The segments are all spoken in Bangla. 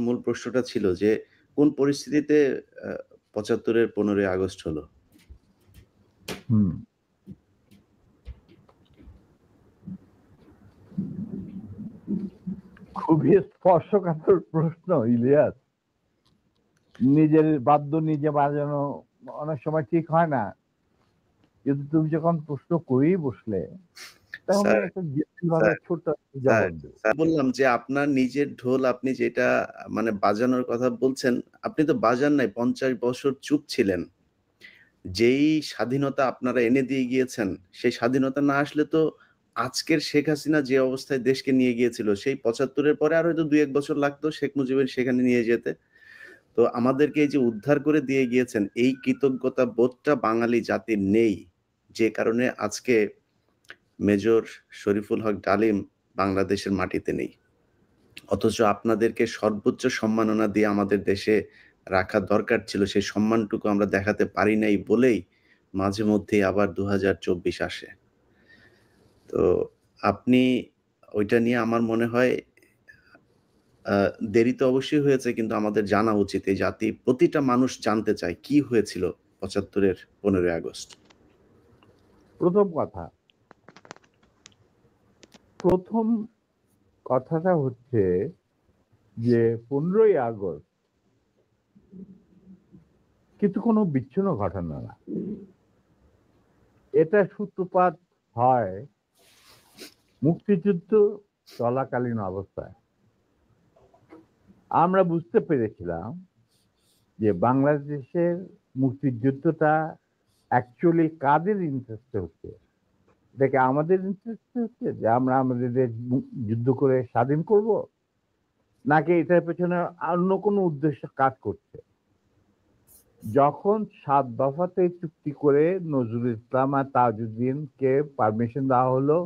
মূল প্রশ্নটা ছিল যে, কোন পরিস্থিতিতে ৭৫ এর ১৫ই আগস্ট হলো? হুম। খুবই স্পর্শকাতর প্রশ্ন ইলিয়াস। নিজের বাদ্য নিজে বাজানো অনেক সময় ঠিক হয় না। কিন্তু তুমি যখন প্রশ্ন করেই বসলে, তখন আমি স্যার, একটা ভাবে স্যার, ছোট্ট একটা স্যার, জবাব দেব। স্যার বললাম যে আপনার নিজের ঢোল আপনি যেটা মানে বাজানোর কথা বলছেন, আপনি তো বাজান নাই ৫০ বছর চুপ ছিলেন। যেই স্বাধীনতা আপনারা এনে দিয়ে গিয়েছেন, সেই স্বাধীনতা না আসলে তো আজকের শেখ হাসিনা যে অবস্থায় দেশকে নিয়ে গিয়েছিল, সেই ৭৫ এর পরে আরো হয়তো ২-১ বছর লাগতো শেখ মুজিবের সেখানে নিয়ে যেতে। তো আমাদেরকে এই যে উদ্ধার করে দিয়ে গিয়েছেন, এই কৃতজ্ঞতা বোধটা বাঙালি জাতির নেই। যে কারণে আজকে মেজর শরীফুল হক ডালিম বাংলাদেশের মাটিতে নেই। অথচ আপনাদেরকে সর্বোচ্চ সম্মাননা দিয়ে আমাদের দেশে রাখা দরকার ছিল। সেই সম্মানটুকু আমরা দেখাতে পারি নাই বলেই মাঝে মধ্যেই আবার ২০২৪ আসে। তো আপনি ওইটা নিয়ে আমার মনে হয় আ দেরি তো অবশ্যই হয়েছে কিন্তু আমাদের জানা উচিত। এই জাতি প্রতিটা মানুষ জানতে চায় কি হয়েছিল ৭৫ এর ১৫ই আগস্ট? প্রথম কথা, প্রথম কথাটা হচ্ছে যে ১৫ই আগস্ট কিন্তু কোনো বিচ্ছিন্ন ঘটনা না। এটা সূত্রপাত হয় মুক্তিযুদ্ধ চলাকালীন অবস্থায়। আমরা বুঝতে পেরেছিলাম যে বাংলাদেশের মুক্তিযুদ্ধটা অ্যাকচুয়ালি কাদের ইন্টারেস্টে হচ্ছে? এটা কি আমাদের ইন্টারেস্টে হচ্ছে যে আমরা আমাদের দেশ যুদ্ধ করে স্বাধীন করব? নাকি এটার পেছনে অন্য কোনো উদ্দেশ্য কাজ করছে? যখন ৭ দফাতে চুক্তি করে নজরুল ইসলাম আর তাজউদ্দিনকে পারমিশন দেওয়া হলো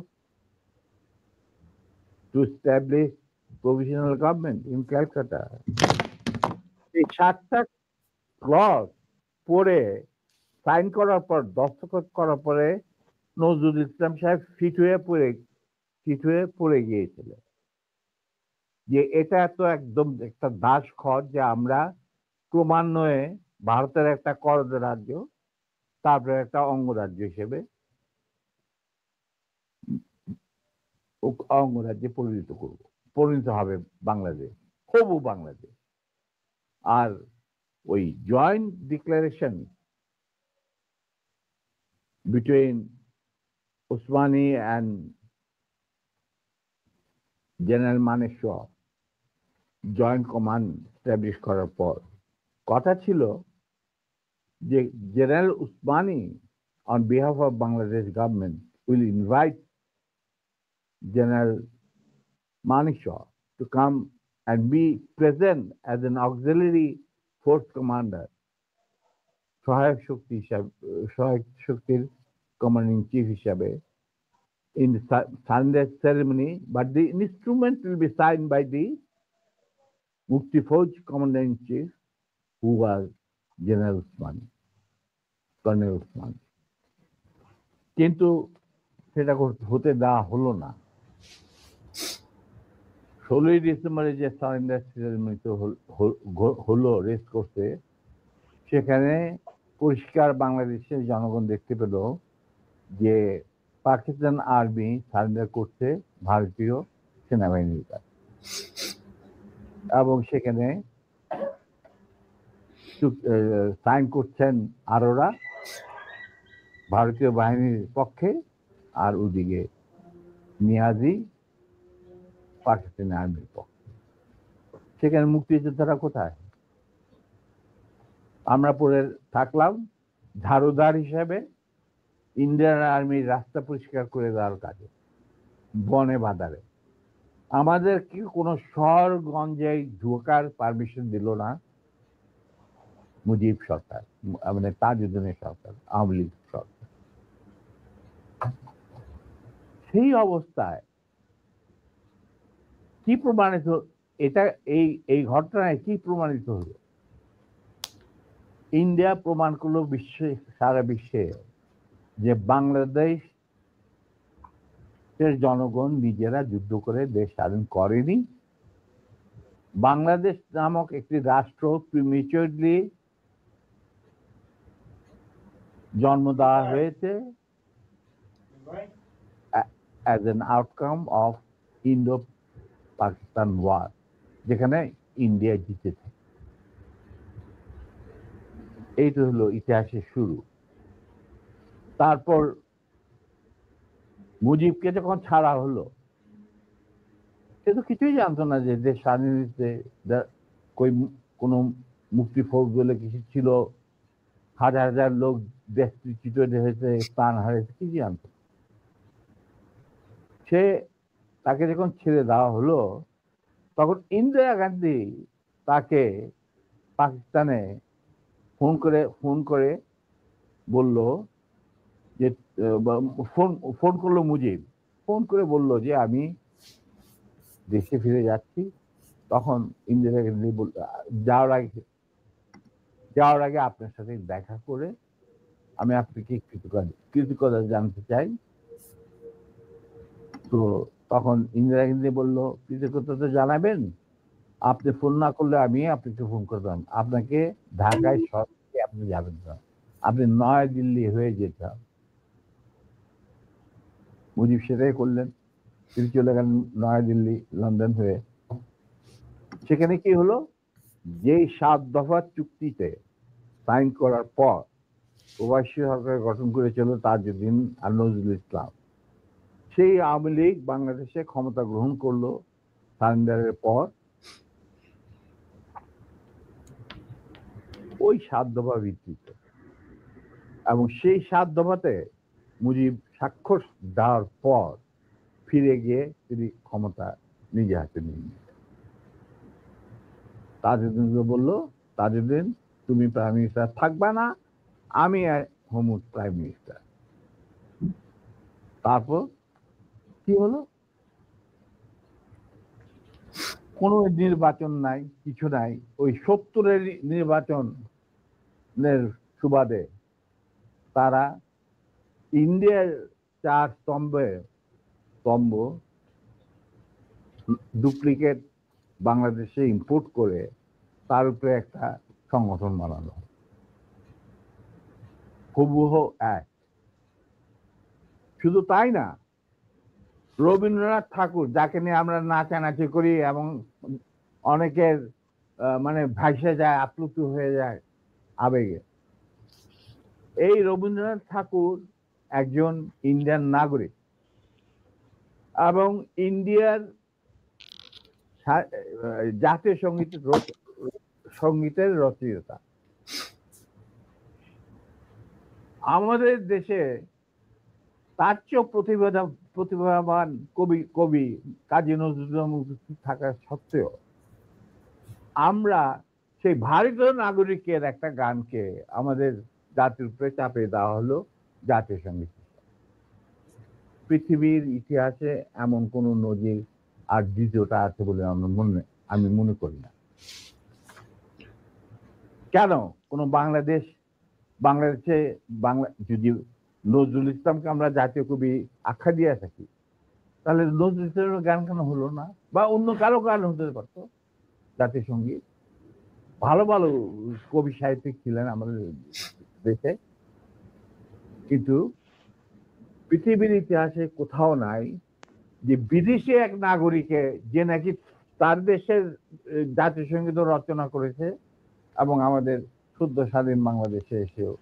to establish provisional government in Calcutta, এই ৭ টা ক্লজ পড়ে সাইন করার পর, দস্তখত করার পরে নজরুল ইসলাম সাহেব ফিট হয়ে পড়ে গিয়েছিলেন যে এটা তো একদম একটা দাসখত যে আমরা ক্রমান্বয়ে ভারতের একটা করদ রাজ্য, তারপরে একটা অঙ্গরাজ্য হিসেবে অঙ্গরাজ্যে পরিণত হবে বাংলাদেশ, হবু বাংলাদেশ। আর ওই joint declaration between Osmani and general Manekshaw joint command establish করার পর কথা ছিল যে general Usmani on behalf of Bangladesh government will invite General Manekshaw to come and be present as an auxiliary force commander, সহায়ক শক্তির কমান্ডিং চিফ হিসাবে in the surrender ceremony, but the instrument will be signed by the Mukti Fauj commander in chief, who was General Usmani, Colonel Usmani. কিন্তু সেটা হতে দেওয়া হলো না। ১৬ই ডিসেম্বরে যে সারেন্ডার সেরেমনিতে হলো রেস করতে, সেখানে পরিষ্কার বাংলাদেশের জনগণ দেখতে পেল যে পাকিস্তান আর্মি সারেন্ডার করছে ভারতীয় সেনাবাহিনীর কাছে, এবং সেখানে সাইন করছেন আরোরা ভারতীয় বাহিনীর পক্ষে, আর ওদিকে নিয়াজি পাকিস্তানি আর্মির পক্ষে। সেখানে মুক্তিযোদ্ধারা কোথায়? আমরা পড়ে থাকলাম ঝাড়ুদার হিসাবে ইন্ডিয়ান আর্মির রাস্তা পরিষ্কার করে দেওয়ার কাজে, বনে বাদারে। আমাদেরকে কোনো শহরগঞ্জে ঢোকার পারমিশন দিল না মুজিব সরকার, মানে তাজউদ্দিনের সরকার, আওয়ামী লীগ সরকার। সেই অবস্থায় কি প্রমাণিত, এটা এই ঘটনায় কি প্রমাণিত হলো? ইন্ডিয়া প্রমাণ করলো সারা বিশ্বে যে বাংলাদেশের জনগণ নিজেরা যুদ্ধ করে দেশ স্বাধীন করেনি, বাংলাদেশ নামক একটি রাষ্ট্র প্রিমেচুরলি জন্ম দেওয়া হয়েছে as an outcome of Indo-Pakistan war, যেখানে ইন্ডিয়া জিতেছে। এইটা হলো ইতিহাসের শুরু। তারপর মুজিবকে যখন ছাড়া হলো, সে তো কিছুই জানতো না যে দেশ স্বাধীন হয়েছে, কোনো মুক্তি ফৌজ বলে কিছু ছিল, হাজার হাজার লোক দেশচ্যুত হয়েছে, প্রাণ হারিয়েছে, কিছু জানতো না। সে তাকে যখন ছেড়ে দেওয়া হলো, তখন ইন্দিরা গান্ধী তাকে পাকিস্তানে ফোন করে বলল যে ফোন করলো মুজিব, ফোন করে বলল যে আমি দেশে ফিরে যাচ্ছি। তখন ইন্দিরা গান্ধী বলল, যাওয়ার আগে আপনার সাথে দেখা করে আমি আপনাকে কৃতজ্ঞতা জানতে চাই। তো তখন ইন্দিরা গান্ধী বলল, কৃতজ্ঞতা জানাবেন, আপনি ফোন না করলে আমি আপনাকে ফোন করতাম, আপনাকে ঢাকায় সরাসরি আপনি যাবেন না, আপনি নয়াদিল্লি হয়ে যেতাম। মুজিব সেটাই করলেন, তিনি চলে গেলেন নয়াদিল্লি, লন্ডন হয়ে। সেখানে কি হলো, যেই 7 দফা চুক্তিতে সাইন করার পর প্রবাসী সরকার গঠন করেছিল তাজউদ্দিন আর নজরুল ইসলাম, সেই আওয়ামী লীগ বাংলাদেশে ক্ষমতা গ্রহণ করলো সারেন্ডারের পর। ওই 7 দফা ভিত্তিতে, এবং সেই 7 দফাতে মুজিব স্বাক্ষর দেওয়ার পর ফিরে গিয়ে তিনি ক্ষমতা নিজে হাতে নিয়ে নিলেন। তাজউদ্দিনকে বললো, তাজউদ্দিন তুমি প্রাইম মিনিস্টার থাকবা না, আমি হোম প্রাইম মিনিস্টার। তারপর কি হলো, কোনো নির্বাচন নাই, কিছু নাই। ওই 70-এর নির্বাচনের সুবাদে তারা ইন্ডিয়ার 4 স্তম্ভ ডুপ্লিকেট বাংলাদেশে ইম্পোর্ট করে তার উপরে একটা সংগঠন বানানো, হুবহু এক। শুধু তাই না, রবীন্দ্রনাথ ঠাকুর, যাকে নিয়ে আমরা নাচানাচি করি এবং অনেকের মানে ভাসে যায়, আপ্লুত হয়ে যায় আবেগে, এই রবীন্দ্রনাথ ঠাকুর একজন ইন্ডিয়ান নাগরিক এবং ইন্ডিয়ার জাতীয় সঙ্গীতের রচয়িতা। আমাদের দেশে তার চেয়েও প্রতিভাবান কবি কাজী নজরুল থাকা সত্ত্বেও আমরা সেই ভারতীয় নাগরিকের একটা গানকে আমাদের জাতির উপরে চাপিয়ে দেওয়া হলো জাতীয় সঙ্গীত। পৃথিবীর ইতিহাসে এমন কোন নজির আর দ্বিতীয়টা আছে বলে আমি মনে করি না। কেন কোন বাংলাদেশে যদি নজরুল ইসলামকে আমরা জাতীয় কবি আখ্যা দিয়ে থাকি, তাহলে নজরুল ইসলামের গান কেন হলো না? বা অন্য কারো গান হতে পারতো জাতীয় সঙ্গীত। ভালো ভালো কবি সাহিত্যিক ছিলেন আমাদের দেশে, কিন্তু পৃথিবীর ইতিহাসে কোথাও নাই যে বিদেশি এক নাগরিকে যে নাকি তার দেশের জাতীয় সঙ্গীত রচনা করেছে এবং আমাদের শুদ্ধ স্বাধীন বাংলাদেশে এসেও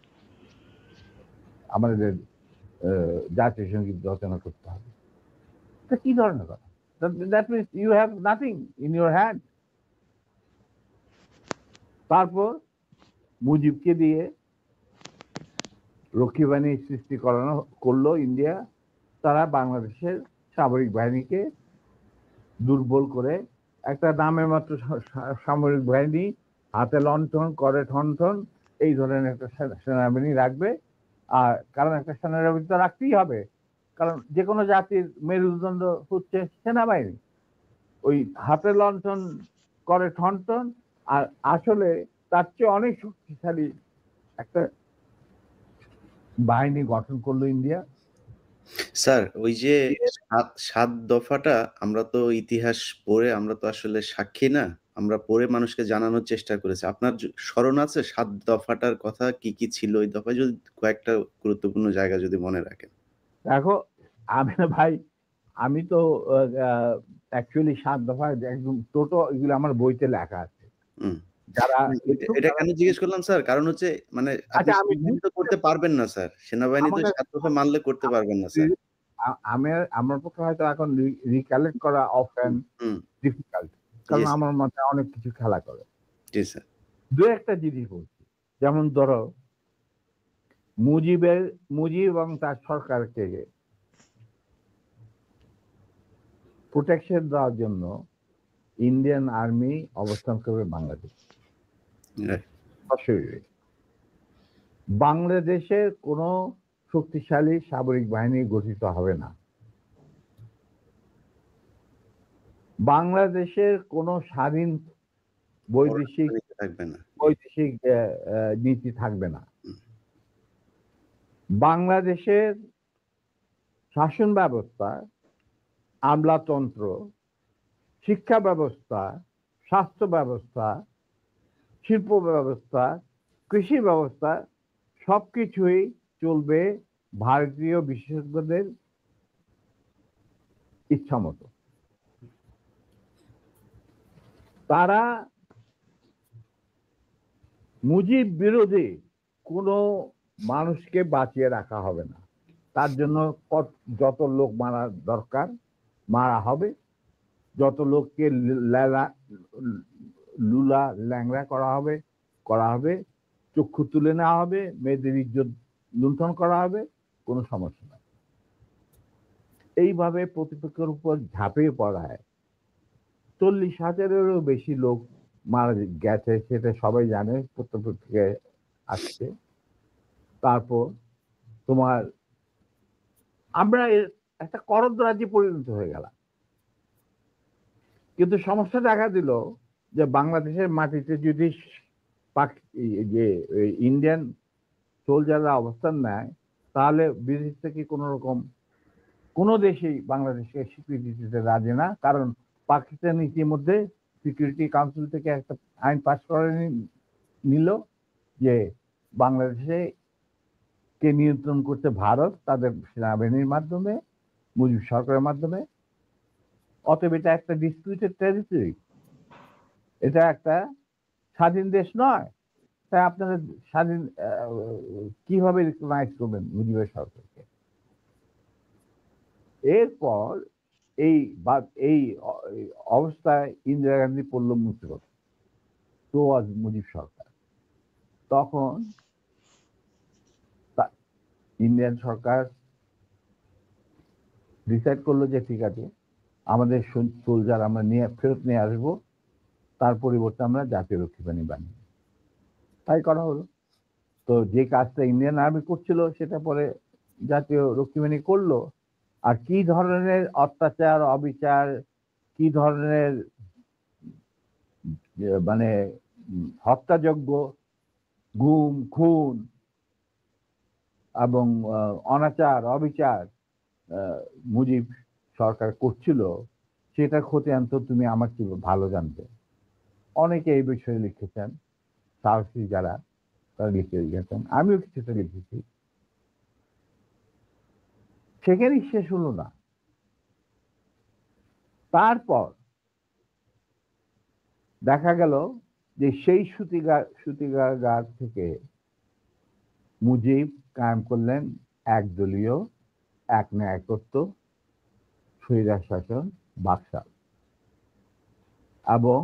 আমাদের জাতীয় সঙ্গীত রচনা করতে হবে। এটা কি ধরনের কথা? That means you have nothing in your hand. তারপর মুজিবকে দিয়ে রক্ষী বাহিনী সৃষ্টি করলো ইন্ডিয়া। তারা বাংলাদেশের সামরিক বাহিনীকে দুর্বল করে একটা নামের মাত্র সামরিক বাহিনী, হাতে লণ্ঠন, করে ঠনঠন, এই ধরনের একটা সেনাবাহিনী রাখবে। আর কারণ একটা সেনাবাহিনী তো রাখতেই হবে, কারণ যে কোনো জাতির মেরুদণ্ড হচ্ছে সেনাবাহিনী। ওই হাতে লণ্ঠন, করে ঠনঠন, আর আসলে তার চেয়ে অনেক শক্তিশালী একটা বাহিনী গঠন করলো ইন্ডিয়া। স্যার, ওই যে 7 দফাটা আমরা তো ইতিহাস পড়ে আমরা তো আসলে সাক্ষী না, আমরা পড়ে মানুষকে জানানোর চেষ্টা করেছি। আপনার স্মরণ আছে ৭ দফাটার কথা কি, কি ছিল ওই দফায়? যদি কয়েকটা গুরুত্বপূর্ণ জায়গা যদি মনে রাখেন। দেখো, আমি না ভাই, আমি তো অ্যাকচুয়ালি ৭ দফা একদম এগুলো আমার বইতে লেখা আছে। হুম। যারা না, ইচ্ছুক এটা তারা। কেন জিজ্ঞেস করলাম স্যার? কারণ হচ্ছে মানে আপনি আচ্ছা, আমি সেনাবাহিনী তো করতে পারবেন না স্যার। সেনাবাহিনী তো আমাকে ৭ দফা মানলে করতে পারবেন না স্যার। আমার পক্ষে হয়তো এখন রিকালেক্ট করা হুম, অফেন হুম। ডিফিকাল্ট। জি কারণ স্যার। আমার মাথায় অনেক কিছু খেলা করে। জি স্যার। ২-১ টা জিনিস বলছি। যেমন ধরো, মুজিব এবং তার সরকারকে প্রোটেকশন দেওয়ার জন্য ইন্ডিয়ান আর্মি অবস্থান করবে বাংলাদেশে। রাইট। সশরীরে। বাংলাদেশের কোনো শক্তিশালী সামরিক বাহিনী গঠিত হবে না। বাংলাদেশের কোনো স্বাধীন বৈদেশিক পররাষ্ট্রনীতি থাকবে না। বৈদেশিক নীতি থাকবে না। হুম। বাংলাদেশের শাসন ব্যবস্থা, আমলাতন্ত্র, শিক্ষা ব্যবস্থা, স্বাস্থ্য ব্যবস্থা, শিল্প ব্যবস্থা, কৃষি ব্যবস্থা সবকিছুই চলবে ভারতীয় বিশেষজ্ঞদের ইচ্ছামতো। তারা মুজিব বিরোধী কোনো মানুষকে বাঁচিয়ে রাখা হবে না। তার জন্য যত লোক মারা দরকার মারা হবে, যত লোককে লুলা ল্যাংড়া করা হবে, চক্ষু তুলে নেওয়া হবে, মেয়েদের ইজ্জত লুণ্ঠন করা হবে, কোনো সমস্যা নাই। এইভাবে প্রতিপক্ষের উপর ঝাঁপিয়ে পড়ায় ৪০,০০০-এরও বেশি লোক মারা গেছে, সেটা সবাই জানে, প্রত্যেক আসছে। তারপর তোমার আমরা একটা করদ রাজ্যে পরিণত হয়ে গেলাম। কিন্তু সমস্যা দেখা দিল যে বাংলাদেশের মাটিতে যদি যে ইন্ডিয়ান সোলজাররা অবস্থান নেয়, তাহলে বিদেশ থেকে কোন রকম কোনো দেশেই বাংলাদেশকে স্বীকৃতি দিতে রাজি না। কারণ পাকিস্তান ইতিমধ্যে সিকিউরিটি কাউন্সিল থেকে একটা আইন পাস করে নিল যে বাংলাদেশে কে নিয়ন্ত্রণ করছে ভারত, তাদের সেনাবাহিনীর মাধ্যমে, মুজিব সরকারের মাধ্যমে। অতএব এটা একটা ডিসপিউটেড টেরিটরি, এটা একটা স্বাধীন দেশ নয়। তাই আপনারা স্বাধীন কিভাবে রিকগনাইজ করবেন মুজিবের সরকারকে? এরপর এই এই অবস্থায় ইন্দিরা গান্ধী পড়ল মুসিবত, তো আজ মুজিব সরকার। তখন ইন্ডিয়ান সরকার ডিসাইড করলো যে ঠিক আছে, আমাদের সোলজার আমরা ফেরত নিয়ে আসবো, তার পরিবর্তে আমরা জাতীয় রক্ষী বাহিনী বানিয়ে। তাই করা হলো। তো যে কাজটা ইন্ডিয়ান আর্মি করছিল সেটা পরে জাতীয় রক্ষী বাহিনী করলো। আর কি ধরনের অত্যাচার, অবিচার, কি ধরনের মানে হত্যাযজ্ঞ, গুম, খুন এবং অনাচার, অবিচার মুজিব সরকার করছিল, সেটা খতিয়ান তো তুমি আমার কি ভালো জানতে। অনেকে এই বিষয়ে লিখেছেন, সাহসী যারা তারা লিখে গেছেন, আমিও কিছুটা লিখেছি। সেখানেই শেষ হলো না। তারপর দেখা গেল যে সেই সুতিগার থেকে মুজিব কায়েম করলেন একদলীয় এক ন্যায়কত্ব স্বৈরাচার শাসন বাকশাল, এবং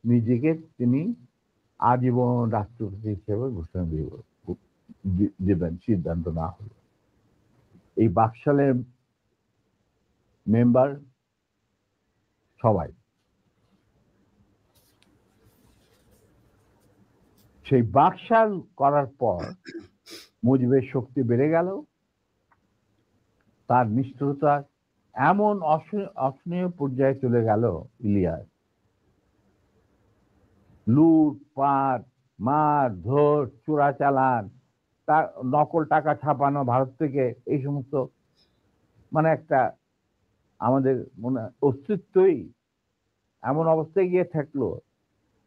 নিজেকে তিনি আজীবন রাষ্ট্রপতি হিসেবে ঘোষণা দেবেন সিদ্ধান্ত না হলো। এই বাকশালের মেম্বার সবাই। সেই বাকশাল করার পর মুজিবের শক্তি বেড়ে গেল, তার নিষ্ঠুরতা এমন অসহনীয় পর্যায়ে চলে গেল, ইলিয়াস, লুটপাট, মার ধর, চোরাচালান, তার নকল টাকা ছাপানো ভারত থেকে, এই সমস্ত মানে একটা আমাদের মনে অস্তিত্বই এমন অবস্থায় গিয়ে থাকলো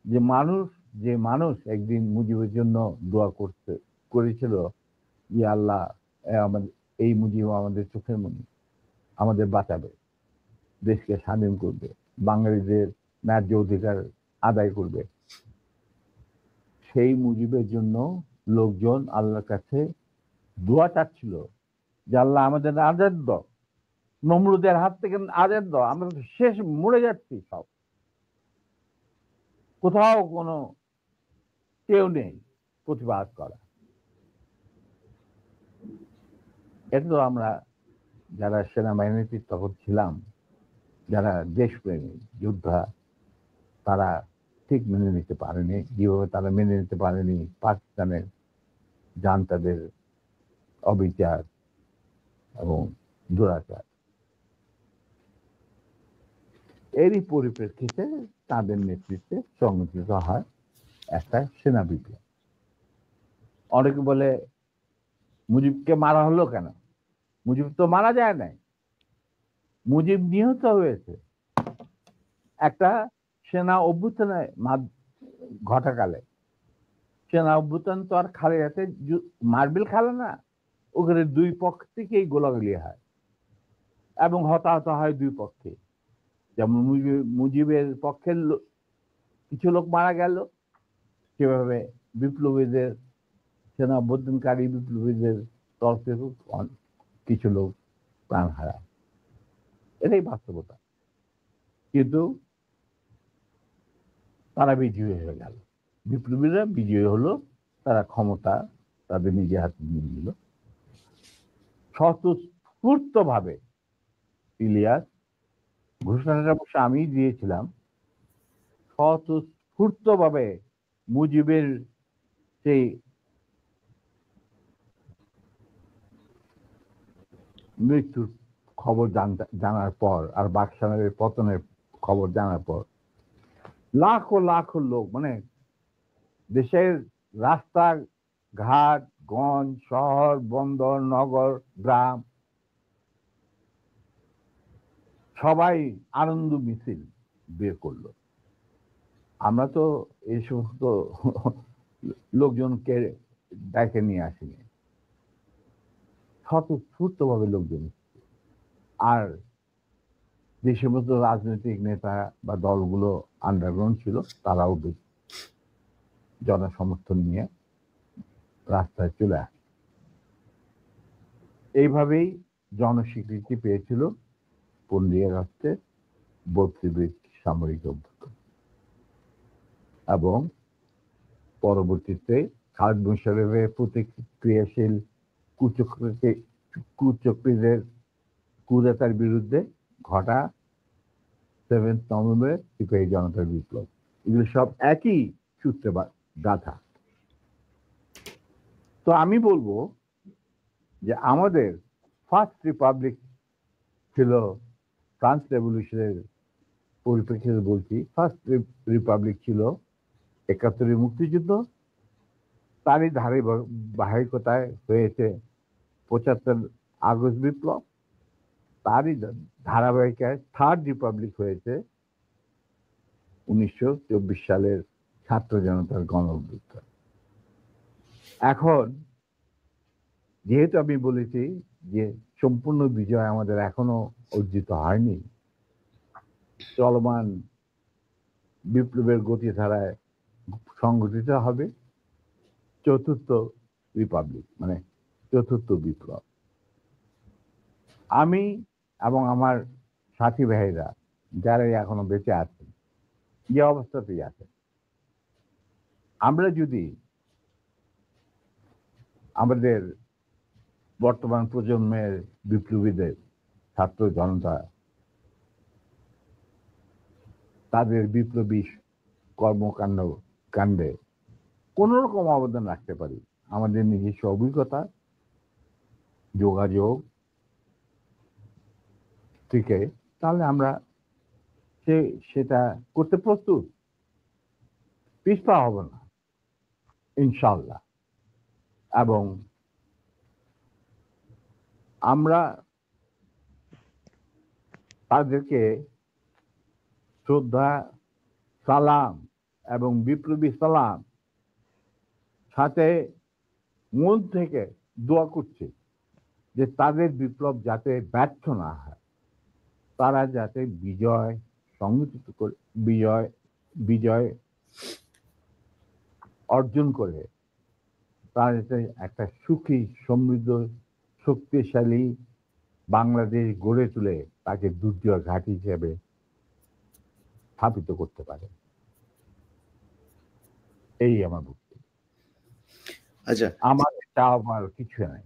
যে মানুষ একদিন মুজিবের জন্য দোয়া করেছিল, ইয়া আল্লাহ, আমাদের এই মুজিব আমাদের চোখের মনি, আমাদের বাঁচাবে, দেশকে স্বাধীন করবে, বাঙালিদের ন্যায্য অধিকার আদায় করবে। সেই মুজিবের জন্য লোকজন আল্লাহর কাছে দোয়া চাচ্ছিল যে আল্লাহ আমাদের আজাদ দাও, নমরুদের হাত থেকে আজাদ দাও, আমরা তো শেষ, মরে যাচ্ছি সব, কোথাও কোনো কেউ নেই প্রতিবাদ করা। এটা তো আমরা যারা সেনাবাহিনীতে তখন ছিলাম, যারা দেশপ্রেমী যোদ্ধা, তারা ঠিক মেনে নিতে পারেনি। যেভাবে তারা মেনে নিতে পারেনি পাকিস্তানের জান্তাদের অবিচার এবং দুরাচার। এরই পরিপ্রেক্ষিতে তাদের নেতৃত্বে সংগঠিত হয় একটা সেনা বিপ্লব। অনেকে বলে মুজিবকে মারা হলো কেন? মুজিব তো মারা যায় নাই, মুজিব নিহত হয়েছে একটা সেনা অভ্যুত্থানের ঘটাকালে। সেনা অভ্যুত্থান তো আর খালি হাতে মার্বেল খেলে না, ওখানে দুই পক্ষ থেকেই গোলাগুলি হয় এবং হতাহত হয় দুই পক্ষে। যেমন মুজিবের পক্ষের কিছু লোক মারা গেল, সেভাবে বিপ্লবীদের, সেনা অভ্যুত্থানকারী বিপ্লবীদের তরফ থেকে কিছু লোক প্রাণ হারায়। এটাই বাস্তবতা। কিন্তু তারা বিজয়ী হয়ে গেল, বিপ্লবীরা বিজয়ী হলো, তারা ক্ষমতা তাদের নিজে হাতে নিয়ে নিল স্বতঃস্ফূর্ত ভাবে। ইলিয়াস, ঘোষণাটা অবশ্য আমি দিয়েছিলাম, স্বতঃস্ফূর্ত ভাবে মুজিবের সেই মৃত্যুর খবর জানার পর আর বাকশালের পতনের খবর জানার পর লাখো লাখো লোক, মানে দেশের রাস্তা ঘাট, গঞ্জ, শহর, বন্দর, নগর, গ্রাম, সবাই আনন্দ মিছিল বের করলো। আমরা তো এই সমস্ত লোকজনকে ডেকে নিয়ে আসিনি, স্বতঃস্ফূর্ত ভাবে লোকজন। আর যে সমস্ত রাজনৈতিক নেতা বা দলগুলো আন্ডারগ্রাউন্ড ছিল, তারাও জনসমর্থন নিয়ে রাস্তায় চলে আসে। এইভাবেই জনস্বীকৃতি পেয়েছিল 15 আগস্টের 32 সামরিক অভ্যুত্থান। এবং পরবর্তীতে খালেদ মোশাররফের প্রতিক্রিয়াশীল কুচক্রীদের কুদেতার বিরুদ্ধে ঘটা 7 নভেম্বর সিপাহী জনতার বিপ্লব, এগুলো সব একই সূত্রে গাথা। তো আমি বলবো যে আমাদের ফার্স্ট রিপাবলিক ছিল, ফ্রান্স রেভলিউশনের পরিপ্রেক্ষিতে বলছি, ফার্স্ট রিপাবলিক ছিল 71 মুক্তিযুদ্ধ, তারই ধারাবাহিকতায় হয়েছে 75 আগস্ট বিপ্লব, তারই ধারাবাহিকায় থার্ড রিপাবলিক হয়েছে 1924 সালের ছাত্র জনতার গণ অভ্যুত্থান। এখন যেহেতু আমি বলেছি যে সম্পূর্ণ বিজয় আমাদের এখনো অর্জিত হয়নি, চলমান বিপ্লবের গতিধারায় সংগঠিত হবে চতুর্থ রিপাবলিক, মানে চতুর্থ বিপ্লব। আমি এবং আমার সাথী ভাইরা যারা এখনো বেঁচে আছেন, যে অবস্থাতেই আছেন, আমরা যদি আমাদের বর্তমান প্রজন্মের বিপ্লবীদের, ছাত্র জনতা, তাদের বিপ্লবী কাণ্ডে কোন রকম অবদান রাখতে পারি, আমাদের নিজস্ব অভিজ্ঞতা, যোগাযোগ থেকে, তাহলে আমরা সেটা করতে প্রস্তুত, পিছপা হব না ইনশাআল্লাহ। এবং আমরা তাদেরকে শ্রদ্ধা, সালাম এবং বিপ্লবী সালাম সাথে মন থেকে দোয়া করছি যে তাদের বিপ্লব যাতে ব্যর্থ না হয়, তারা যাতে বিজয় সংগঠিত করে বিজয় অর্জন করে, তারা যাতে একটা সুখী সমৃদ্ধ শক্তিশালী বাংলাদেশ গড়ে তুলে তাকে দুর্যোগ ঘাঁটি হিসেবে স্থাপিত করতে পারে। এই আমার বক্তব্য। আচ্ছা, আমার চাওয়ার কিছু নাই।